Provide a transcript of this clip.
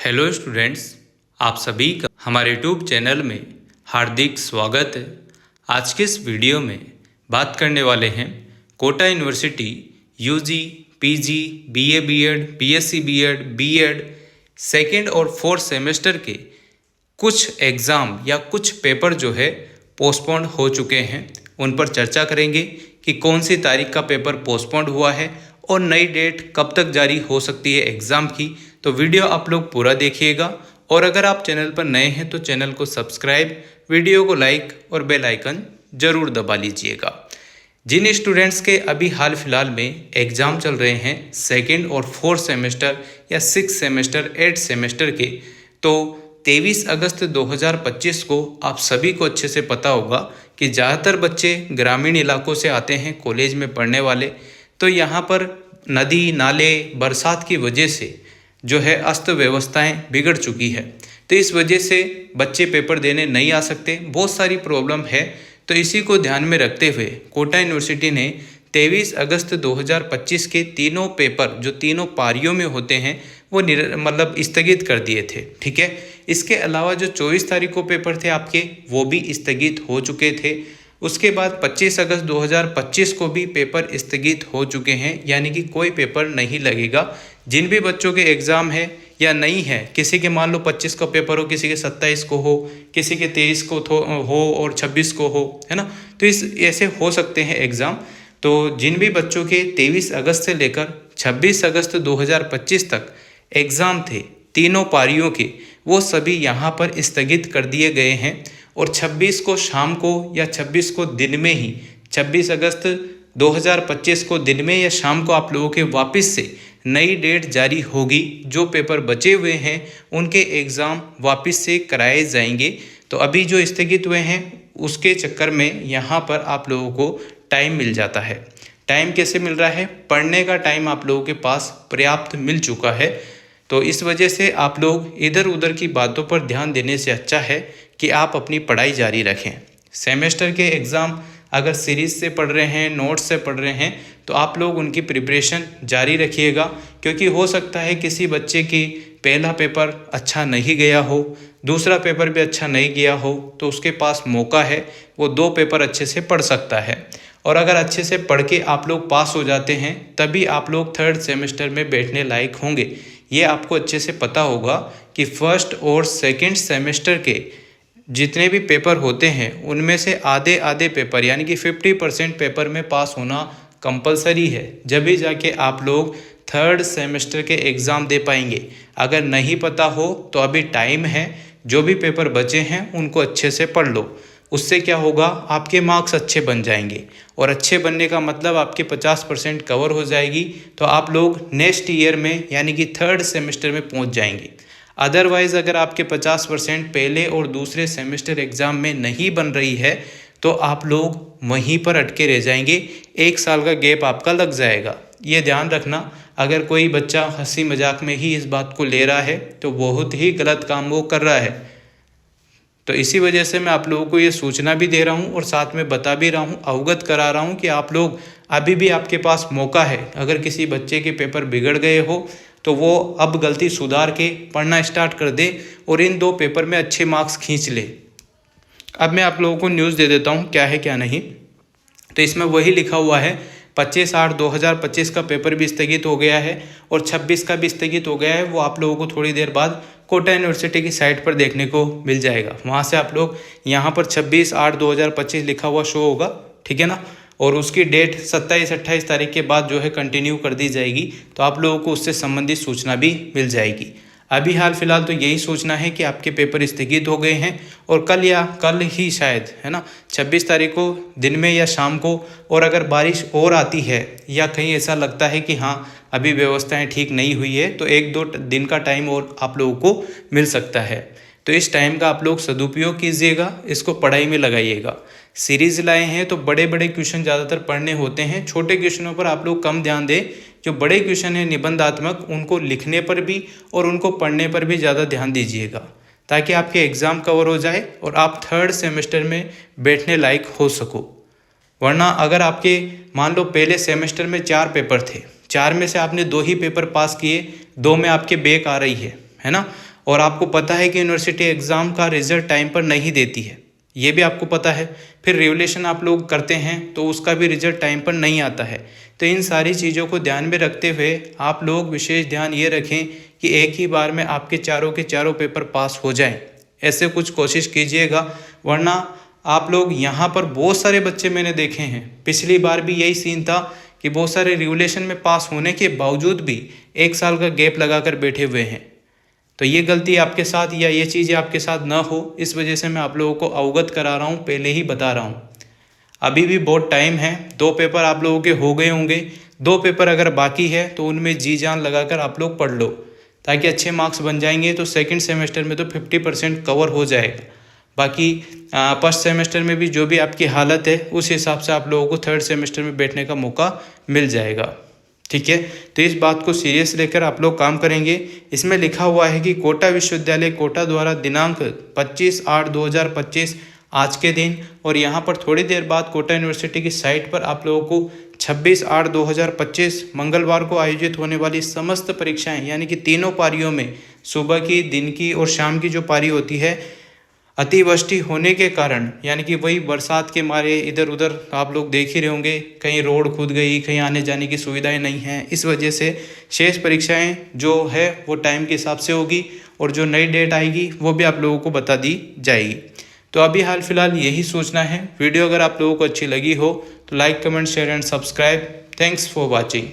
Hello students, आप सभी का हमारे यूट्यूब चैनल में हार्दिक स्वागत है। आज के इस वीडियो में बात करने वाले हैं Kota university UG, PG, BA, BEd, BSc BEd, BEd second और फोर्थ सेमेस्टर के कुछ एग्ज़ाम या कुछ पेपर जो है पोस्टपोन्ड हो चुके हैं। उन पर चर्चा करेंगे कि कौन सी तारीख का पेपर पोस्टपोन्ड हुआ है और नई डेट कब तक जारी हो सकती है एग्ज़ाम की। तो वीडियो आप लोग पूरा देखिएगा और अगर आप चैनल पर नए हैं तो चैनल को सब्सक्राइब, वीडियो को लाइक और बेल आइकन ज़रूर दबा लीजिएगा। जिन स्टूडेंट्स के अभी हाल फिलहाल में एग्ज़ाम चल रहे हैं सेकेंड और फोर्थ सेमेस्टर या सिक्स सेमेस्टर, एट सेमेस्टर के, तो 23 अगस्त 2025 को आप सभी को अच्छे से पता होगा कि ज़्यादातर बच्चे ग्रामीण इलाकों से आते हैं कॉलेज में पढ़ने वाले। तो यहाँ पर नदी नाले बरसात की वजह से जो है अस्त व्यवस्थाएं बिगड़ चुकी है, तो इस वजह से बच्चे पेपर देने नहीं आ सकते। बहुत सारी प्रॉब्लम है, तो इसी को ध्यान में रखते हुए कोटा यूनिवर्सिटी ने 23 अगस्त 2025 के तीनों पेपर जो तीनों पारियों में होते हैं वो स्थगित कर दिए थे। ठीक है, इसके अलावा जो 24 तारीख को पेपर थे आपके वो भी स्थगित हो चुके थे। उसके बाद 25 अगस्त 2025 को भी पेपर स्थगित हो चुके हैं, यानी कि कोई पेपर नहीं लगेगा। जिन भी बच्चों के एग्ज़ाम है या नहीं है, किसी के मान लो 25 का पेपर हो, किसी के 27 को हो, किसी के 23 को हो और 26 को हो, है ना। तो ऐसे हो सकते हैं एग्ज़ाम। तो जिन भी बच्चों के 23 अगस्त से लेकर 26 अगस्त 2025 तक एग्ज़ाम थे तीनों पारियों के, वो सभी यहाँ पर स्थगित कर दिए गए हैं। और 26 को शाम को या 26 को दिन में ही, 26 अगस्त 2025 को दिन में या शाम को आप लोगों के वापस से नई डेट जारी होगी। जो पेपर बचे हुए हैं उनके एग्ज़ाम वापस से कराए जाएंगे। तो अभी जो स्थगित हुए हैं उसके चक्कर में यहाँ पर आप लोगों को टाइम मिल जाता है। टाइम कैसे मिल रहा है? पढ़ने का टाइम आप लोगों के पास पर्याप्त मिल चुका है। तो इस वजह से आप लोग इधर उधर की बातों पर ध्यान देने से अच्छा है कि आप अपनी पढ़ाई जारी रखें। सेमेस्टर के एग्ज़ाम अगर सीरीज़ से पढ़ रहे हैं, नोट्स से पढ़ रहे हैं, तो आप लोग उनकी प्रिपरेशन जारी रखिएगा, क्योंकि हो सकता है किसी बच्चे की पहला पेपर अच्छा नहीं गया हो, दूसरा पेपर भी अच्छा नहीं गया हो, तो उसके पास मौका है वो 2 पेपर अच्छे से पढ़ सकता है। और अगर अच्छे से पढ़ के आप लोग पास हो जाते हैं तभी आप लोग थर्ड सेमेस्टर में बैठने लायक होंगे। ये आपको अच्छे से पता होगा कि फर्स्ट और सेकंड सेमेस्टर के जितने भी पेपर होते हैं उनमें से आधे आधे पेपर यानी कि 50% पेपर में पास होना कंपलसरी है, जब भी जाके आप लोग थर्ड सेमेस्टर के एग्ज़ाम दे पाएंगे। अगर नहीं पता हो तो अभी टाइम है, जो भी पेपर बचे हैं उनको अच्छे से पढ़ लो। उससे क्या होगा, आपके मार्क्स अच्छे बन जाएंगे और अच्छे बनने का मतलब आपके 50% कवर हो जाएगी, तो आप लोग नेक्स्ट ईयर में यानी कि थर्ड सेमेस्टर में पहुंच जाएंगे। अदरवाइज़ अगर आपके 50% पहले और दूसरे सेमेस्टर एग्ज़ाम में नहीं बन रही है तो आप लोग वहीं पर अटके रह जाएंगे, 1 साल का गैप आपका लग जाएगा। ये ध्यान रखना। अगर कोई बच्चा हंसी मजाक में ही इस बात को ले रहा है तो बहुत ही गलत काम वो कर रहा है। तो इसी वजह से मैं आप लोगों को ये सूचना भी दे रहा हूँ और साथ में बता भी रहा हूँ, अवगत करा रहा हूँ कि आप लोग अभी भी आपके पास मौका है। अगर किसी बच्चे के पेपर बिगड़ गए हो तो वो अब गलती सुधार के पढ़ना स्टार्ट कर दे और इन 2 पेपर में अच्छे मार्क्स खींच ले। अब मैं आप लोगों को न्यूज़ दे देता हूँ क्या है क्या नहीं। तो इसमें वही लिखा हुआ है 25/8/2025 का पेपर भी स्थगित हो गया है और 26 का भी स्थगित हो गया है। वो आप लोगों को थोड़ी देर बाद कोटा यूनिवर्सिटी की साइट पर देखने को मिल जाएगा। वहाँ से आप लोग यहाँ पर 26/8/2025 लिखा हुआ शो होगा, ठीक है ना। और उसकी डेट 27-28 तारीख के बाद जो है कंटिन्यू कर दी जाएगी, तो आप लोगों को उससे संबंधित सूचना भी मिल जाएगी। अभी हाल फिलहाल तो यही सोचना है कि आपके पेपर स्थगित हो गए हैं और कल या कल ही शायद, है ना, 26 तारीख को दिन में या शाम को, और अगर बारिश और आती है या कहीं ऐसा लगता है कि हाँ अभी व्यवस्थाएं ठीक नहीं हुई है तो 1-2 दिन का टाइम और आप लोगों को मिल सकता है। तो इस टाइम का आप लोग सदुपयोग कीजिएगा, इसको पढ़ाई में लगाइएगा। सीरीज़ लाए हैं तो बड़े बड़े क्वेश्चन ज़्यादातर पढ़ने होते हैं, छोटे क्वेश्चनों पर आप लोग कम ध्यान दें। जो बड़े क्वेश्चन हैं निबंधात्मक, उनको लिखने पर भी और उनको पढ़ने पर भी ज़्यादा ध्यान दीजिएगा, ताकि आपके एग्ज़ाम कवर हो जाए और आप थर्ड सेमेस्टर में बैठने लायक हो सको। वरना अगर आपके मान लो पहले सेमेस्टर में 4 पेपर थे, 4 में से आपने 2 ही पेपर पास किए, 2 में आपके बैक आ रही है, है ना। और आपको पता है कि यूनिवर्सिटी एग्ज़ाम का रिजल्ट टाइम पर नहीं देती है, ये भी आपको पता है। फिर रिवोल्यूशन आप लोग करते हैं तो उसका भी रिजल्ट टाइम पर नहीं आता है। तो इन सारी चीज़ों को ध्यान में रखते हुए आप लोग विशेष ध्यान ये रखें कि एक ही बार में आपके चारों के चारों पेपर पास हो जाएं, ऐसे कुछ कोशिश कीजिएगा। वरना आप लोग यहाँ पर बहुत सारे बच्चे मैंने देखे हैं, पिछली बार भी यही सीन था कि बहुत सारे रिवोल्यूशन में पास होने के बावजूद भी 1 साल का गैप लगा कर बैठे हुए हैं। तो ये गलती आपके साथ या ये चीज़ें आपके साथ ना हो, इस वजह से मैं आप लोगों को अवगत करा रहा हूँ, पहले ही बता रहा हूँ। अभी भी बहुत टाइम है, 2 पेपर आप लोगों के हो गए होंगे, 2 पेपर अगर बाकी है तो उनमें जी जान लगाकर आप लोग पढ़ लो, ताकि अच्छे मार्क्स बन जाएंगे। तो सेकंड सेमेस्टर में तो 50% कवर हो जाएगा। बाकी फर्स्ट सेमेस्टर में भी जो भी आपकी हालत है उस हिसाब से आप लोगों को थर्ड सेमेस्टर में बैठने का मौका मिल जाएगा, ठीक है। तो इस बात को सीरियस लेकर आप लोग काम करेंगे। इसमें लिखा हुआ है कि कोटा विश्वविद्यालय कोटा द्वारा दिनांक 25/8/2025 आज के दिन, और यहाँ पर थोड़ी देर बाद कोटा यूनिवर्सिटी की साइट पर आप लोगों को 26/8/2025 मंगलवार को आयोजित होने वाली समस्त परीक्षाएं, यानी कि तीनों पारियों में सुबह की, दिन की और शाम की जो पारी होती है, अतिवृष्टि होने के कारण, यानी कि वही बरसात के मारे इधर उधर आप लोग देख ही रहे होंगे, कहीं रोड खुद गई, कहीं आने जाने की सुविधाएं नहीं हैं। इस वजह से शेष परीक्षाएं जो है वो टाइम के हिसाब से होगी, और जो नई डेट आएगी वो भी आप लोगों को बता दी जाएगी। तो अभी हाल फिलहाल यही सोचना है। वीडियो अगर आप लोगों को अच्छी लगी हो तो like, comment, share and subscribe. Thanks for watching.